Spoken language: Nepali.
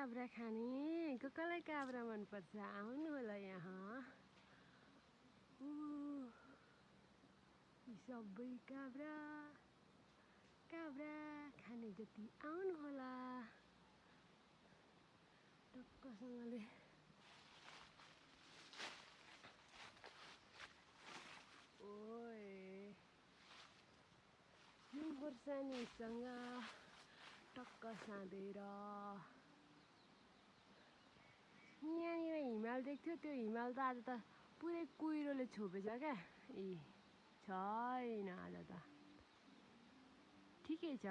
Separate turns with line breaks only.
काब्रा खाने कसलाई काब्रा मनपर्छ आउनु होला यहाँ यी सबै काब्रा खाने जति आउनु होला टक्कसँगले ओए यो खोर्सानीसँग टक्क साँधेर यहाँनिर हिमाल देख्थ्यो त्यो हिमाल त आज त पुरै कुहिरोले छोपेछ क्या छैन आज त ठिकै छ।